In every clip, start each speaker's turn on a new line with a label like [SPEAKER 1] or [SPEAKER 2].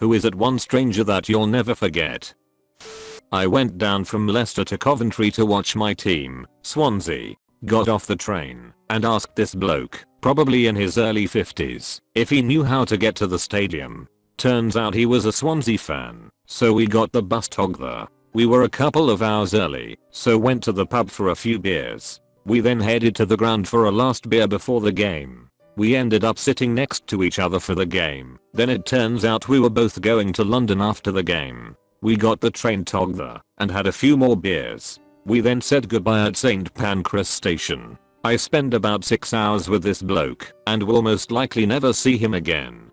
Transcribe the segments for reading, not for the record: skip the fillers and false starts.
[SPEAKER 1] Who is that one stranger that you'll never forget? I went down from Leicester to Coventry to watch my team, Swansea. Got off the train and asked this bloke, probably in his early 50s, if he knew how to get to the stadium. Turns out he was a Swansea fan, so we got the bus tog there. We were a couple of hours early, so went to the pub for a few beers. We then headed to the ground for a last beer before the game. We ended up sitting next to each other for the game. Then it turns out we were both going to London after the game. We got the train tog there and had a few more beers. We then said goodbye at St Pancras station. I spent about 6 hours with this bloke and will most likely never see him again.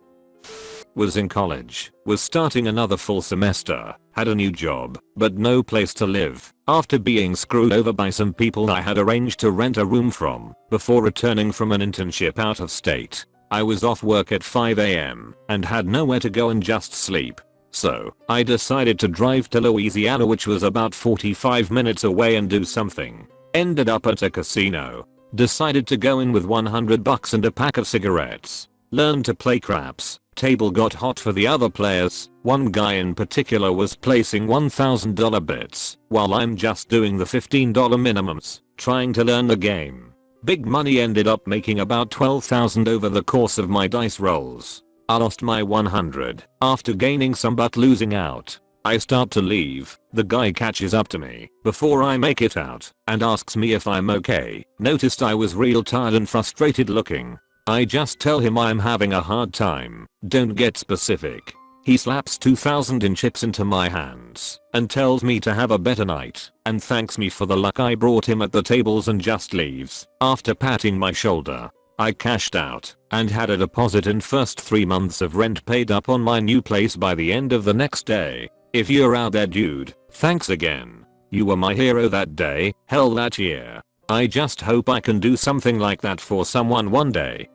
[SPEAKER 1] Was in college, was starting another full semester, had a new job, but no place to live. After being screwed over by some people I had arranged to rent a room from before returning from an internship out of state. I was off work at 5 AM and had nowhere to go and just sleep. So, I decided to drive to Louisiana, which was about 45 minutes away, and do something. Ended up at a casino. Decided to go in with $100 and a pack of cigarettes. Learned to play craps. Table got hot for the other players. One guy in particular was placing $1,000 bets while I'm just doing the $15 minimums, trying to learn the game. Big money. Ended up making about $12,000 over the course of my dice rolls. I lost my 100 after gaining some but losing out. I start to leave. The guy catches up to me before I make it out and asks me if I'm okay. Noticed I was real tired and frustrated looking. I just tell him I'm having a hard time, don't get specific. He slaps 2,000 in chips into my hands and tells me to have a better night and thanks me for the luck I brought him at the tables and just leaves after patting my shoulder. I cashed out and had a deposit and first 3 months of rent paid up on my new place by the end of the next day. If you're out there, dude, thanks again. You were my hero that day, hell that year. I just hope I can do something like that for someone one day.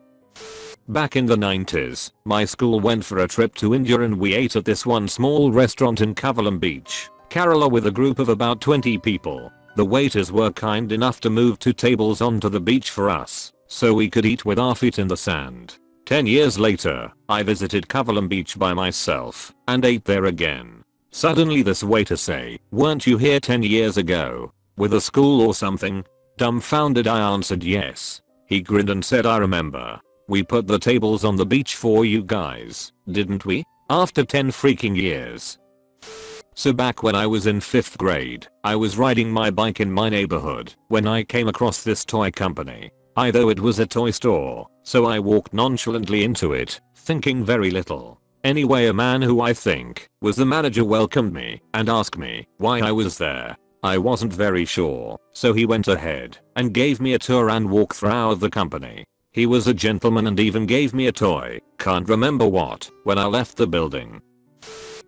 [SPEAKER 1] Back in the 90s, my school went for a trip to India and we ate at this one small restaurant in Cavalham Beach, Kerala, with a group of about 20 people. The waiters were kind enough to move 2 tables onto the beach for us, so we could eat with our feet in the sand. 10 years later, I visited Cavalham Beach by myself and ate there again. Suddenly this waiter say, "Weren't you here 10 years ago? With a school or something?" Dumbfounded I answered yes. He grinned and said, "I remember. We put the tables on the beach for you guys, didn't we? After 10 freaking years." So back when I was in 5th grade, I was riding my bike in my neighborhood when I came across this toy company. Though it was a toy store, so I walked nonchalantly into it, thinking very little. Anyway, a man who I think was the manager welcomed me and asked me why I was there. I wasn't very sure, so he went ahead and gave me a tour and walkthrough of the company. He was a gentleman and even gave me a toy, can't remember what, when I left the building.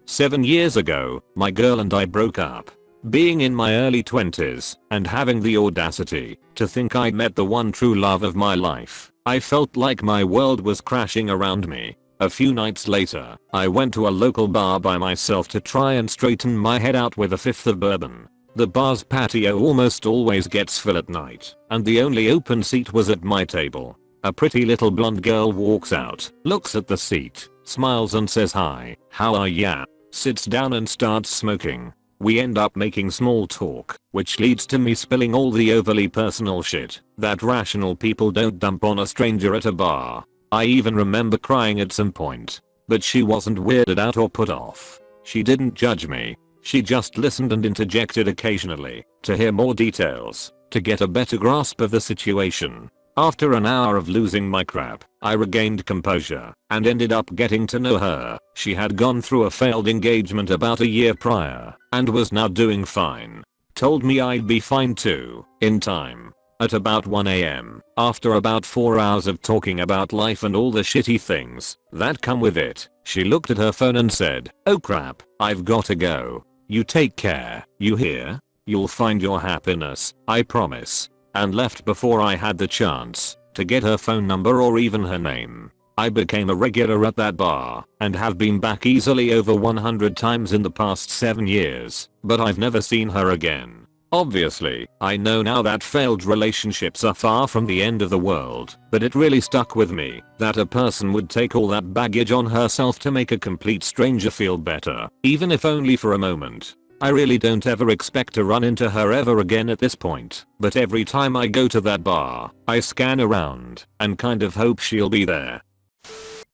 [SPEAKER 1] 7 years ago, my girl and I broke up. Being in my early 20s and having the audacity to think I'd met the one true love of my life, I felt like my world was crashing around me. A few nights later, I went to a local bar by myself to try and straighten my head out with a fifth of bourbon. The bar's patio almost always gets full at night, and the only open seat was at my table. A pretty little blonde girl walks out, looks at the seat, smiles and says hi, "How are ya?" Sits down and starts smoking. We end up making small talk, which leads to me spilling all the overly personal shit that rational people don't dump on a stranger at a bar. I even remember crying at some point. But she wasn't weirded out or put off. She didn't judge me. She just listened and interjected occasionally to hear more details, to get a better grasp of the situation. After an hour of losing my crap, I regained composure and ended up getting to know her. She had gone through a failed engagement about a year prior and was now doing fine. Told me I'd be fine too, in time. At about 1 AM, after about 4 hours of talking about life and all the shitty things that come with it, she looked at her phone and said, "Oh crap, I've gotta go. You take care, you hear? You'll find your happiness, I promise." And left before I had the chance to get her phone number or even her name. I became a regular at that bar and have been back easily over 100 times in the past 7 years, but I've never seen her again. Obviously, I know now that failed relationships are far from the end of the world, but it really stuck with me that a person would take all that baggage on herself to make a complete stranger feel better, even if only for a moment. I really don't ever expect to run into her ever again at this point, but every time I go to that bar, I scan around and kind of hope she'll be there.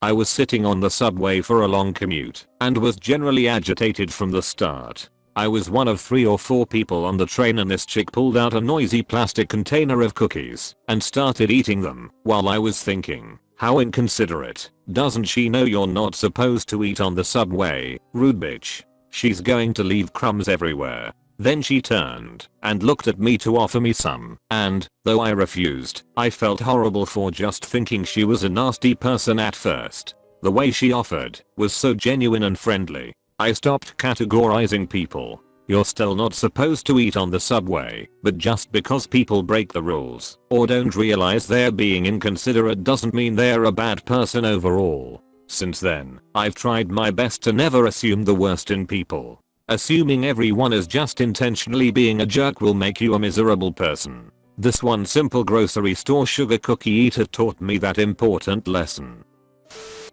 [SPEAKER 1] I was sitting on the subway for a long commute and was generally agitated from the start. I was one of 3 or 4 people on the train and this chick pulled out a noisy plastic container of cookies and started eating them while I was thinking, how inconsiderate. Doesn't she know you're not supposed to eat on the subway, rude bitch. She's going to leave crumbs everywhere. Then she turned and looked at me to offer me some, and, though I refused, I felt horrible for just thinking she was a nasty person at first. The way she offered was so genuine and friendly. I stopped categorizing people. You're still not supposed to eat on the subway, but just because people break the rules or don't realize they're being inconsiderate doesn't mean they're a bad person overall. Since then, I've tried my best to never assume the worst in people. Assuming everyone is just intentionally being a jerk will make you a miserable person. This one simple grocery store sugar cookie eater taught me that important lesson.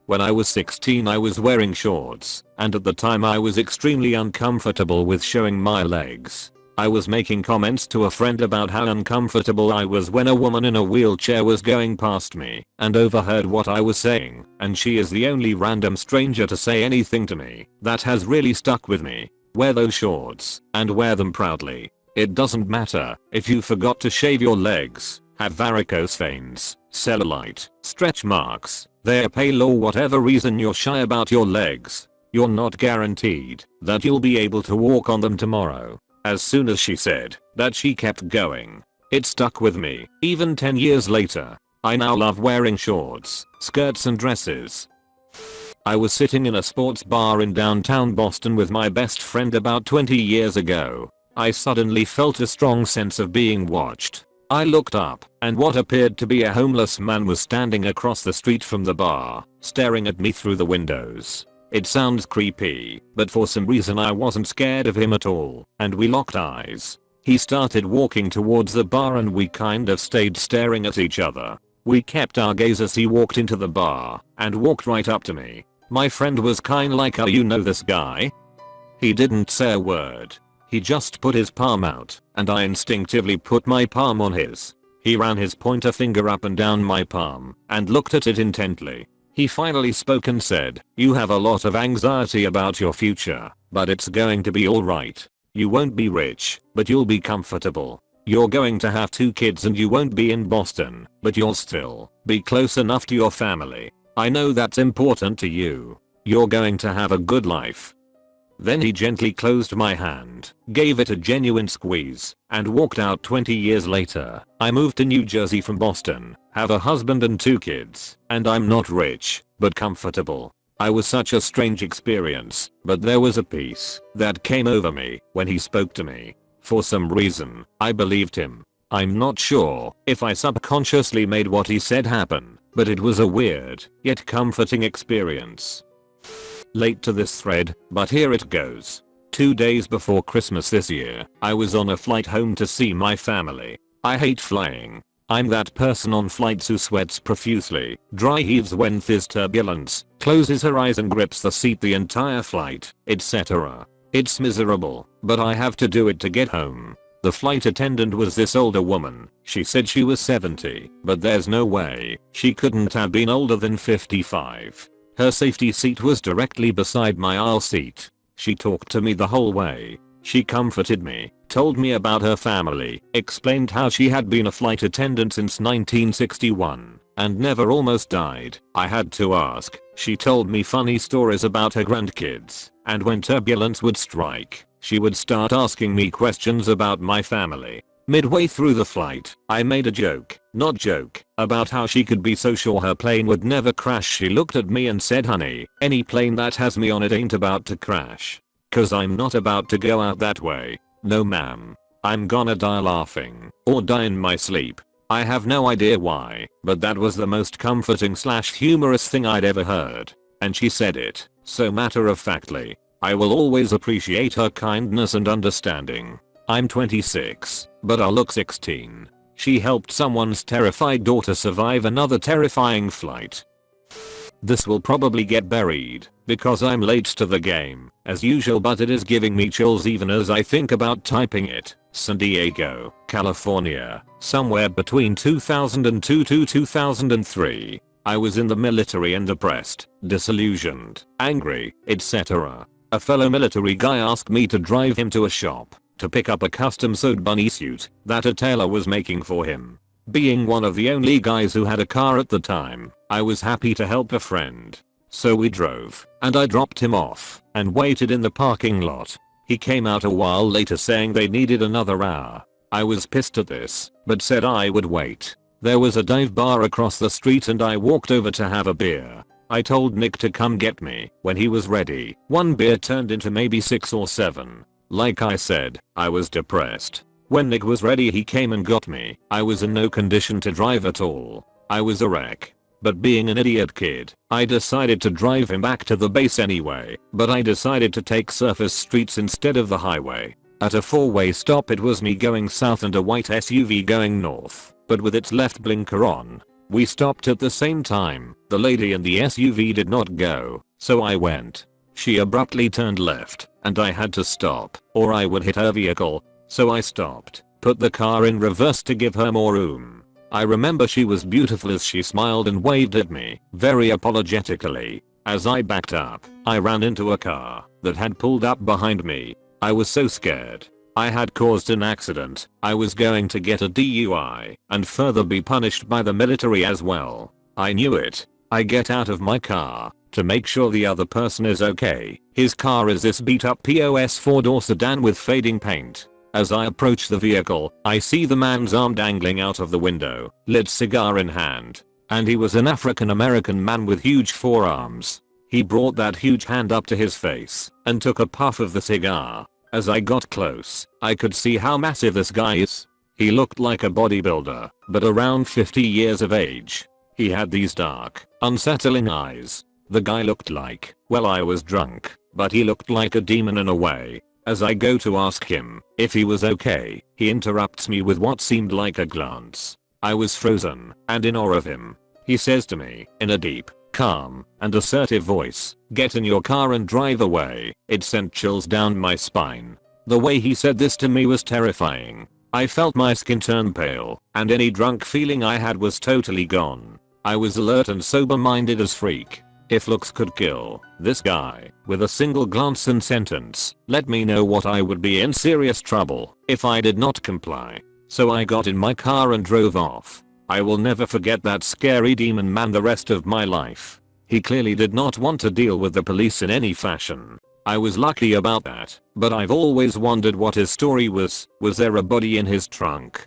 [SPEAKER 1] When I was 16 I was wearing shorts, and at the time I was extremely uncomfortable with showing my legs. I was making comments to a friend about how uncomfortable I was when a woman in a wheelchair was going past me and overheard what I was saying, and she is the only random stranger to say anything to me. That has really stuck with me. Wear those shorts and wear them proudly. It doesn't matter if you forgot to shave your legs, have varicose veins, cellulite, stretch marks, they're pale or whatever reason you're shy about your legs. You're not guaranteed that you'll be able to walk on them tomorrow. As soon as she said that, she kept going. It stuck with me. Even 10 years later, I now love wearing shorts, skirts and dresses. I was sitting in a sports bar in downtown Boston with my best friend about 20 years ago. I suddenly felt a strong sense of being watched. I looked up, and what appeared to be a homeless man was standing across the street from the bar, staring at me through the windows. It sounds creepy, but for some reason I wasn't scared of him at all, and we locked eyes. He started walking towards the bar and we kind of stayed staring at each other. We kept our gaze as he walked into the bar, and walked right up to me. My friend was kinda like, "Oh, you know this guy?" He didn't say a word. He just put his palm out, and I instinctively put my palm on his. He ran his pointer finger up and down my palm, and looked at it intently. He finally spoke and said, "You have a lot of anxiety about your future, but it's going to be alright. You won't be rich, but you'll be comfortable. You're going to have 2 kids and you won't be in Boston, but you'll still be close enough to your family. I know that's important to you. You're going to have a good life." Then he gently closed my hand, gave it a genuine squeeze, and walked out. 20 years later, I moved to New Jersey from Boston, have a husband and 2 kids, and I'm not rich, but comfortable. I was such a strange experience, but there was a peace that came over me when he spoke to me. For some reason, I believed him. I'm not sure if I subconsciously made what he said happen, but it was a weird, yet comforting experience. Late to this thread, but here it goes. 2 days before Christmas this year, I was on a flight home to see my family. I hate flying. I'm that person on flights who sweats profusely, dry heaves when there's turbulence, closes her eyes and grips the seat the entire flight, etc. It's miserable, but I have to do it to get home. The flight attendant was this older woman. She said she was 70, but there's no way she couldn't have been older than 55. Her safety seat was directly beside my aisle seat. She talked to me the whole way. She comforted me, told me about her family, explained how she had been a flight attendant since 1961 and never almost died. I had to ask. She told me funny stories about her grandkids, and when turbulence would strike, she would start asking me questions about my family. Midway through the flight, I made a joke, about how she could be so sure her plane would never crash. She looked at me and said, "Honey, any plane that has me on it ain't about to crash. 'Cause I'm not about to go out that way. No ma'am. I'm gonna die laughing, or die in my sleep." I have no idea why, but that was the most comforting / humorous thing I'd ever heard. And she said it so matter of factly. I will always appreciate her kindness and understanding. I'm 26, but I look 16. She helped someone's terrified daughter survive another terrifying flight. This will probably get buried because I'm late to the game as usual, but it is giving me chills even as I think about typing it. San Diego, California, somewhere between 2002 to 2003. I was in the military and depressed, disillusioned, angry, etc. A fellow military guy asked me to drive him to a shop to pick up a custom sewed bunny suit that a tailor was making for him. Being one of the only guys who had a car at the time, I was happy to help a friend. So we drove, and I dropped him off and waited in the parking lot. He came out a while later saying they needed another hour. I was pissed at this, but said I would wait. There was a dive bar across the street and I walked over to have a beer. I told Nick to come get me. When he was ready, one beer turned into maybe 6 or 7. Like I said, I was depressed. When Nick was ready he came and got me. I was in no condition to drive at all. I was a wreck. But being an idiot kid, I decided to drive him back to the base anyway, but I decided to take surface streets instead of the highway. At a 4-way stop it was me going south and a white SUV going north, but with its left blinker on. We stopped at the same time. The lady in the SUV did not go, so I went. She abruptly turned left, and I had to stop, or I would hit her vehicle. So I stopped, put the car in reverse to give her more room. I remember she was beautiful as she smiled and waved at me, very apologetically. As I backed up, I ran into a car that had pulled up behind me. I was so scared. I had caused an accident. I was going to get a DUI and further be punished by the military as well. I knew it. I get out of my car to make sure the other person is okay. His car is this beat up POS 4-door sedan with fading paint. As I approach the vehicle, I see the man's arm dangling out of the window, lit cigar in hand. And he was an African American man with huge forearms. He brought that huge hand up to his face and took a puff of the cigar. As I got close, I could see how massive this guy is. He looked like a bodybuilder, but around 50 years of age. He had these dark, unsettling eyes. The guy looked like, well, I was drunk, but he looked like a demon in a way. As I go to ask him if he was okay, he interrupts me with what seemed like a glance. I was frozen and in awe of him. He says to me in a deep, calm, and assertive voice, "Get in your car and drive away." It sent chills down my spine. The way he said this to me was terrifying. I felt my skin turn pale, and any drunk feeling I had was totally gone. I was alert and sober-minded as freak. If looks could kill, this guy, with a single glance and sentence, let me know what I would be in serious trouble if I did not comply. So I got in my car and drove off. I will never forget that scary demon man the rest of my life. He clearly did not want to deal with the police in any fashion. I was lucky about that, but I've always wondered what his story was. Was there a body in his trunk?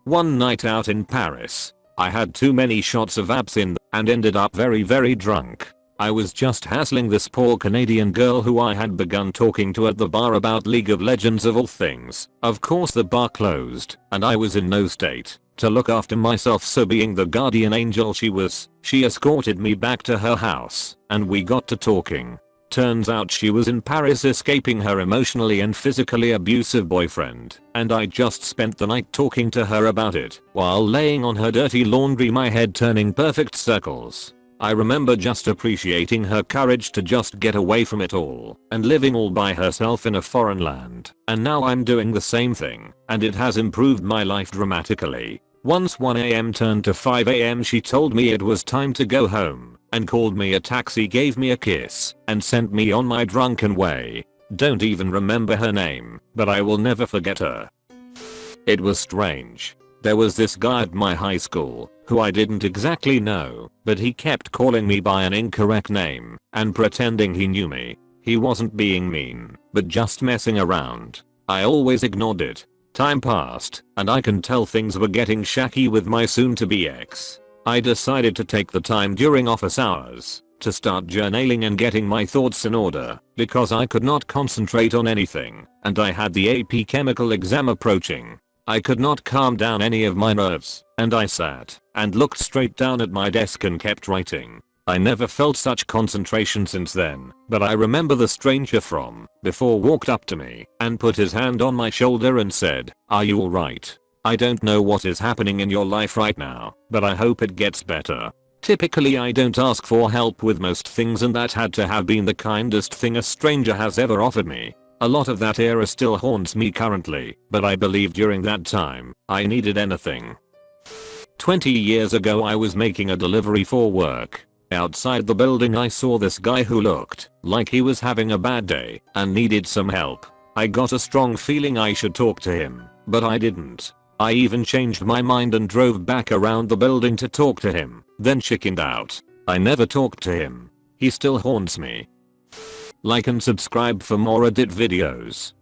[SPEAKER 1] One night out in Paris, I had too many shots of absinthe and ended up very drunk. I was just hassling this poor Canadian girl who I had begun talking to at the bar about League of Legends of all things. Of course the bar closed, and I was in no state to look after myself, so being the guardian angel she was, she escorted me back to her house, and we got to talking. Turns out she was in Paris escaping her emotionally and physically abusive boyfriend, and I just spent the night talking to her about it while laying on her dirty laundry, my head turning perfect circles. I remember just appreciating her courage to just get away from it all and living all by herself in a foreign land, and now I'm doing the same thing, and it has improved my life dramatically. Once 1 AM turned to 5 AM, she told me it was time to go home and called me a taxi, gave me a kiss, and sent me on my drunken way. Don't even remember her name, but I will never forget her. It was strange. There was this guy at my high school who I didn't exactly know, but he kept calling me by an incorrect name and pretending he knew me. He wasn't being mean, but just messing around. I always ignored it. Time passed, and I can tell things were getting shaky with my soon-to-be ex. I decided to take the time during office hours to start journaling and getting my thoughts in order because I could not concentrate on anything, and I had the AP chemical exam approaching. I could not calm down any of my nerves, and I sat and looked straight down at my desk and kept writing. I never felt such concentration since then, but I remember the stranger from before walked up to me and put his hand on my shoulder and said, "Are you alright? I don't know what is happening in your life right now, but I hope it gets better." Typically I don't ask for help with most things, and that had to have been the kindest thing a stranger has ever offered me. A lot of that era still haunts me currently, but I believe during that time, I needed anything. 20 years ago I was making a delivery for work. Outside the building I saw this guy who looked like he was having a bad day and needed some help. I got a strong feeling I should talk to him, but I didn't. I even changed my mind and drove back around the building to talk to him, then chickened out. I never talked to him. He still haunts me. Like and subscribe for more Reddit videos.